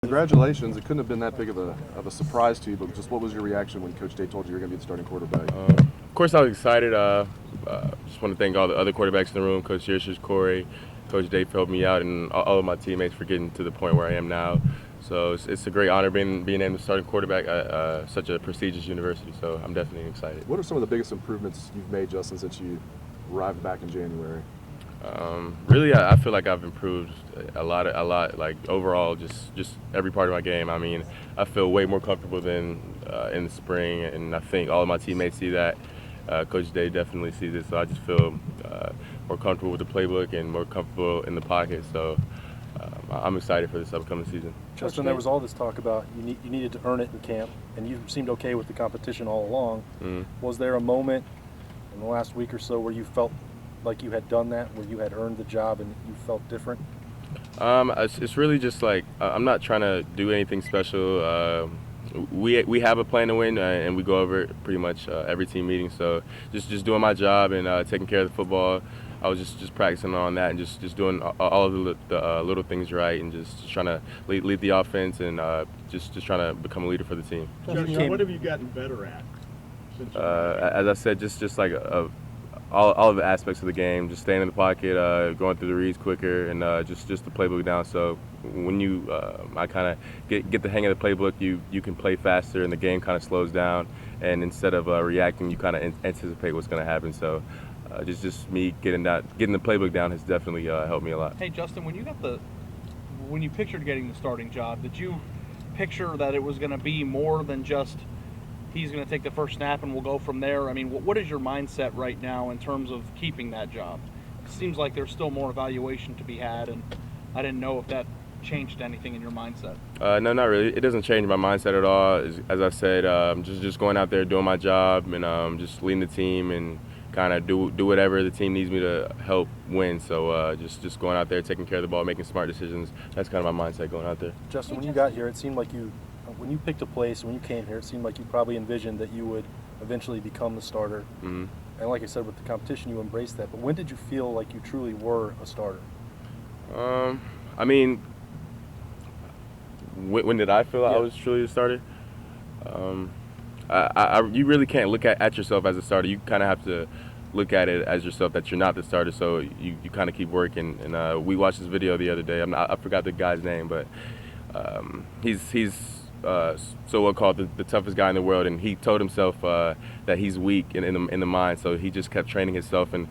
Congratulations. It couldn't have been that big of a surprise to you, but just what was your reaction when Coach Day told you were going to be the starting quarterback? Of course, I was excited. Just want to thank all the other quarterbacks in the room, Coach Hirsch's, Corey, Coach Day for helping me out, and all of my teammates for getting to the point where I am now. So it's a great honor being named the starting quarterback at such a prestigious university. So I'm definitely excited. What are some of the biggest improvements you've made, Justin, since you arrived back in January? Really, I feel like I've improved a lot. Like overall, just every part of my game. I mean, I feel way more comfortable than in the spring, and I think all of my teammates see that. Coach Day definitely sees it, so I just feel more comfortable with the playbook and more comfortable in the pocket. So I'm excited for this upcoming season. Justin, there was all this talk about you needed to earn it in camp, and you seemed okay with the competition all along. Mm-hmm. Was there a moment in the last week or so where you felt like you had done that, where you had earned the job and you felt different? It's really just like I'm not trying to do anything special. We have a plan to win, and we go over it pretty much every team meeting. So just doing my job and taking care of the football. I was just practicing on that and just doing all of the little things right, and just trying to lead the offense and just trying to become a leader for the team. Justin, what have you gotten better at? As I said, just like all of the aspects of the game, just staying in the pocket, going through the reads quicker, and just the playbook down. So when I kind of get the hang of the playbook, you can play faster, and the game kind of slows down. And instead of reacting, you kind of anticipate what's going to happen. So just me getting the playbook down has definitely helped me a lot. Hey Justin, when you pictured getting the starting job, did you picture that it was going to be more than just he's going to take the first snap and we'll go from there? I mean, what is your mindset right now in terms of keeping that job? It seems like there's still more evaluation to be had, and I didn't know if that changed anything in your mindset. No, not really. It doesn't change my mindset at all. As I said, just going out there, doing my job, and just leading the team and kind of do whatever the team needs me to help win. So just going out there, taking care of the ball, making smart decisions. That's kind of my mindset going out there. Justin, when you got here, it seemed like when you picked a place, when you came here, it seemed like you probably envisioned that you would eventually become the starter. Mm-hmm. And like I said, with the competition, you embraced that. But when did you feel like you truly were a starter? I mean, when did I feel I was truly a starter? You really can't look at yourself as a starter. You kind of have to look at it as yourself that you're not the starter. So you kind of keep working. And we watched this video the other day. I forgot the guy's name, but he's so what called the toughest guy in the world, and he told himself that he's weak in the mind. So he just kept training himself, and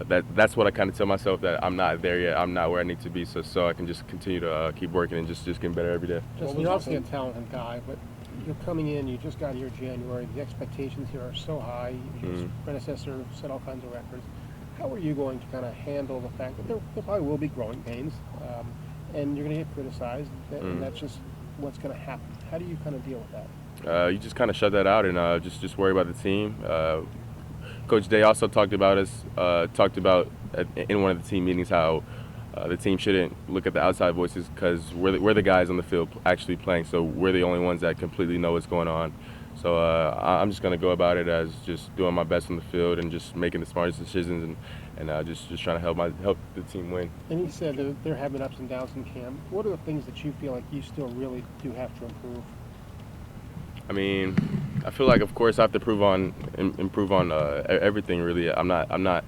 that's what I kind of tell myself, that I'm not there yet. I'm not where I need to be. So I can just continue to keep working and just getting better every day. Justin, you're obviously a talented guy, but you're coming in. You just got here in January. The expectations here are so high. Your predecessor set all kinds of records. How are you going to kind of handle the fact that there probably will be growing pains, and you're going to get criticized, and that's just what's going to happen? How do you kind of deal with that? You just kind of shut that out and just worry about the team. Coach Day also talked about in one of the team meetings how the team shouldn't look at the outside voices, because we're the guys on the field actually playing, so we're the only ones that completely know what's going on. So I'm just going to go about it as just doing my best on the field and just making the smartest decisions and just trying to help the team win. And he said that there have been ups and downs in camp. What are the things that you feel like you still really do have to improve? I mean, I feel like, of course, I have to improve on everything. Really, I'm not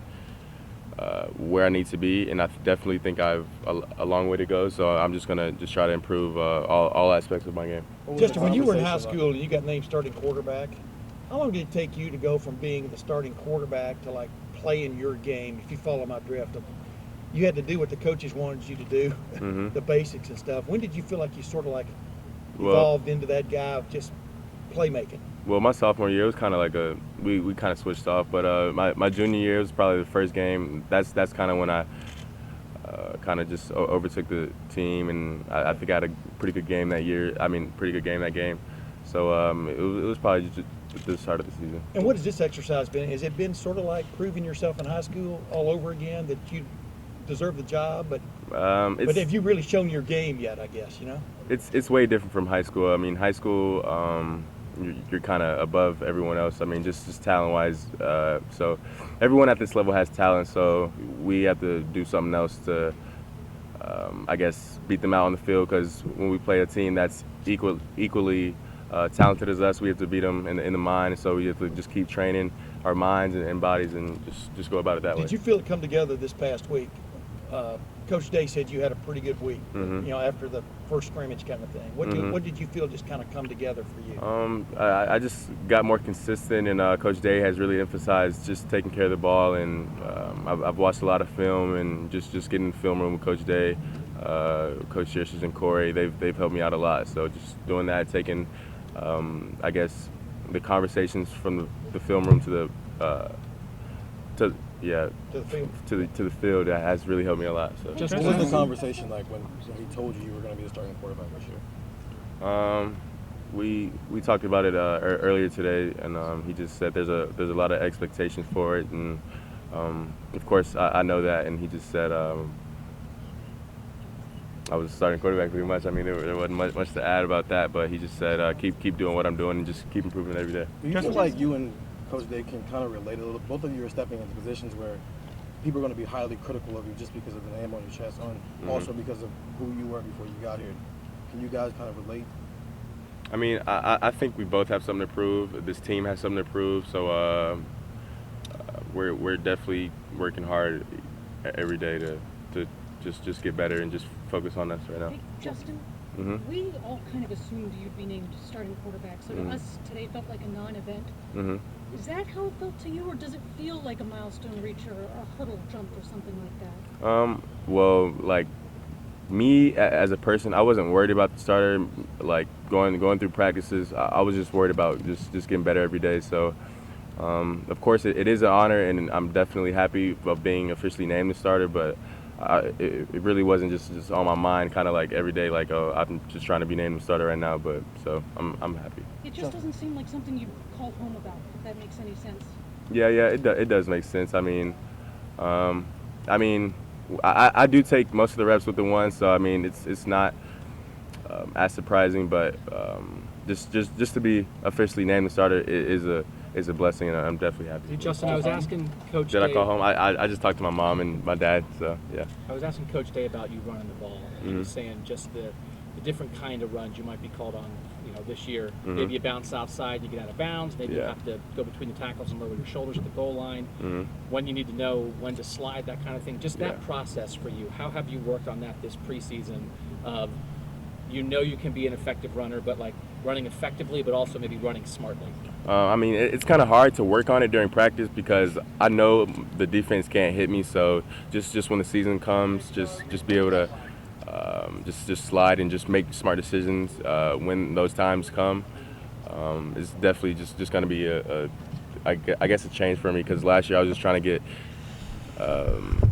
where I need to be, and I definitely think I have a long way to go. So I'm just gonna try to improve all aspects of my game. Justin, when you were in high school and you got named starting quarterback, how long did it take you to go from being the starting quarterback to like playing your game? If you follow my drift, you had to do what the coaches wanted you to do, the basics and stuff. When did you feel like you sort of like evolved into that guy of just playmaking? Well, my sophomore year, it was kind of like we kind of switched off, but my junior year was probably the first game. That's kind of when I kind of just overtook the team, and I think I had a pretty good game that year. I mean, pretty good game that game. So it was probably just the start of the season. And what has this exercise been? Has it been sort of like proving yourself in high school all over again, that you deserve the job? But have you really shown your game yet, I guess, you know? It's way different from high school. I mean, high school, you're kind of above everyone else. I mean, just talent-wise. So everyone at this level has talent, so we have to do something else to I guess, beat them out on the field, because when we play a team that's equally talented as us, we have to beat them in the mind. So we have to just keep training our minds and bodies and just go about it that way. Did you feel it come together this past week? Coach Day said you had a pretty good week, after the first scrimmage kind of thing. What did you feel just kind of come together for you? I just got more consistent, and Coach Day has really emphasized just taking care of the ball. And I've watched a lot of film, and just getting in the film room with Coach Day, Coach Shirshers and Corey. They've helped me out a lot. So just doing that, taking I guess the conversations from the film room to the field, that has really helped me a lot. So. What was the conversation like when he told you were going to be the starting quarterback this year? We talked about it earlier today, and he just said there's a lot of expectations for it, and of course I know that, and he just said I was starting quarterback pretty much. I mean, there wasn't much to add about that, but he just said keep doing what I'm doing and just keep improving every day. Do you feel like you and Coach Day can kind of relate a little? Both of you are stepping into positions where people are going to be highly critical of you just because of the name on your chest, and also because of who you were before you got here. Can you guys kind of relate? I mean, I think we both have something to prove. This team has something to prove, so we're definitely working hard every day to just get better and just focus on us right now. Hey, Justin, we all kind of assumed you'd be named starting quarterback, so to us today felt like a non-event. Is that how it felt to you, or does it feel like a milestone reach or a hurdle jump or something like that? Well, like me as a person, I wasn't worried about the starter. Like going through practices, I was just worried about just getting better every day. So, of course, it is an honor, and I'm definitely happy of being officially named the starter. But it really wasn't just on my mind, kind of like every day, like, oh, I'm just trying to be named the starter right now. But so I'm happy. It just doesn't seem like something you'd call home about, if that makes any sense. Yeah, it does make sense. I mean, I do take most of the reps with the one, so I mean it's not as surprising, but just to be officially named the starter is a blessing, and I'm definitely happy. Hey, Justin, I was asking Coach Did Day. I call home? I just talked to my mom and my dad, so yeah. I was asking Coach Day about you running the ball, and he was saying just the different kind of runs you might be called on, this year. Maybe you bounce outside, you get out of bounds. Maybe you have to go between the tackles and lower your shoulders at the goal line. When you need to know when to slide, that kind of thing. Just that process for you. How have you worked on that this preseason? Of you can be an effective runner, but like running effectively, but also maybe running smartly. I mean, it's kind of hard to work on it during practice because I know the defense can't hit me. So just when the season comes, just be able to just slide and just make smart decisions when those times come. It's definitely just going to be I guess a change for me, because last year I was just trying to get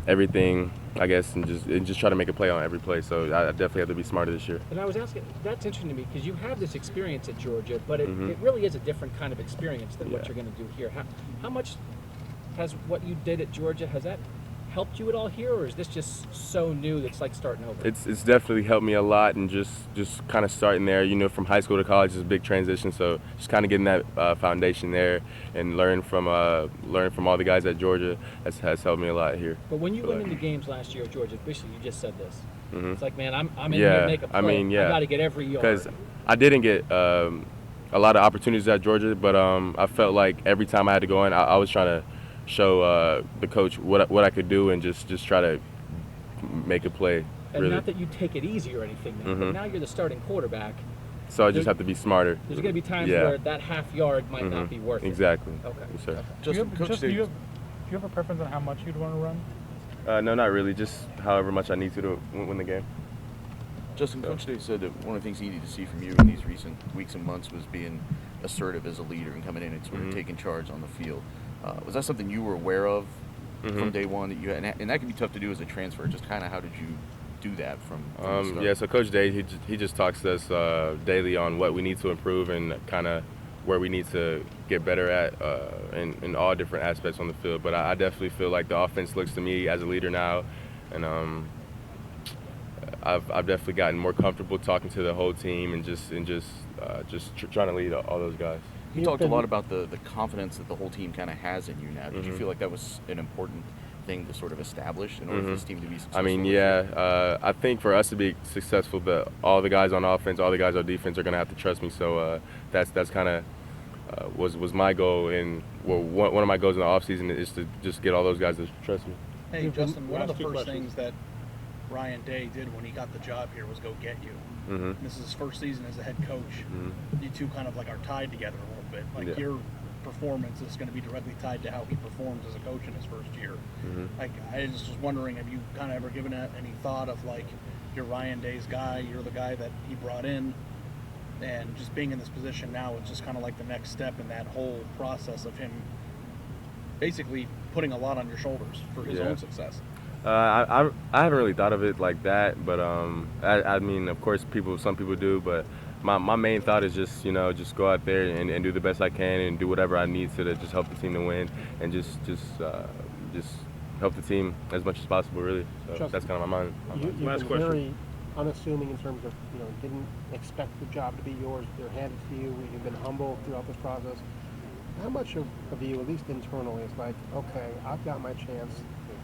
everything, I guess, and just try to make a play on every play. So I definitely have to be smarter this year. And I was asking, that's interesting to me because you have this experience at Georgia, but it really is a different kind of experience than what you're going to do here. How much has what you did at Georgia, has that helped you at all here, or is this just so new that it's like starting over? It's definitely helped me a lot, and just kind of starting there. From high school to college is a big transition, so just kind of getting that foundation there and learn from all the guys at Georgia has helped me a lot here. But when you went into games last year at Georgia, basically you just said this. It's like, man, I'm in here to make a play. I got to get every yard. Because I didn't get a lot of opportunities at Georgia, but I felt like every time I had to go in, I was trying to show the coach what I could do and just try to make a play. And really. Not that you take it easy or anything, but now you're the starting quarterback. So I just have to be smarter. There's going to be times where that half yard might not be worth it. Exactly. Okay. Yes, sir. Do you have a preference on how much you'd want to run? No, not really. Just however much I need to win the game. Justin, Coach Day said that one of the things he needed to see from you in these recent weeks and months was being assertive as a leader and coming in and sort of taking charge on the field. Was that something you were aware of from day one that you had? And that can be tough to do as a transfer. Just kind of how did you do that from the start? Yeah, so Coach Day, he just talks to us daily on what we need to improve and kind of where we need to get better at in all different aspects on the field. But I definitely feel like the offense looks to me as a leader now, and I've definitely gotten more comfortable talking to the whole team and just trying to lead all those guys. You talked a lot about the confidence that the whole team kind of has in you now. Did you feel like that was an important thing to sort of establish in order for this team to be successful? I mean, this year? yeah, I think for us to be successful, all the guys on offense, all the guys on defense are going to have to trust me. So that's kind of was my goal. And well, one of my goals in the offseason is to just get all those guys to trust me. Hey, Justin, one of the Last two first questions. things that Ryan Day did when he got the job here was go get you. Mm-hmm. This is his first season as a head coach. You two kind of like are tied together a little bit. Like Yeah. your performance is going to be directly tied to how he performs as a coach in his first year. Like I just was wondering, have you kind of ever given that any thought of like you're Ryan Day's guy, you're the guy that he brought in, and just being in this position now is just kind of like the next step in that whole process of him basically putting a lot on your shoulders for his Yeah. own success. I haven't really thought of it like that, but I mean, of course, some people do, but my main thought is just just go out there and do the best I can and do whatever I need to just help the team to win and just help the team as much as possible, really. So Justin, that's kind of my mind. You've Last been question. very unassuming in terms of, didn't expect the job to be yours. They're handed to you. You've been humble throughout this process. How much of you, at least internally, is like, okay, I've got my chance.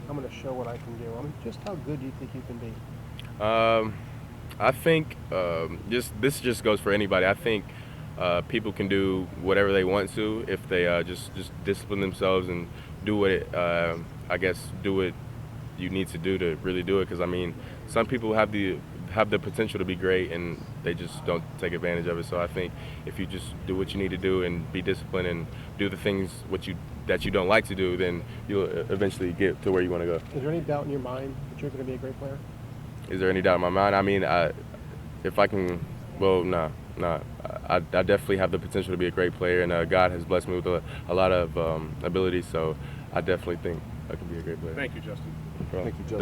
I'm going to show what I can do. I mean, just how good do you think you can be? I think this just goes for anybody. I think people can do whatever they want to if they just discipline themselves and do what do what you need to do to really do it. Because I mean, some people have the potential to be great and they just don't take advantage of it. So I think if you just do what you need to do and be disciplined and do the things that you don't like to do, then you'll eventually get to where you want to go. Is there any doubt in your mind that you're going to be a great player? Is there any doubt in my mind? I mean, if I can, well, no. I definitely have the potential to be a great player, and God has blessed me with a lot of abilities, so I definitely think I can be a great player. Thank you, Justin. No problem. Thank you, Justin.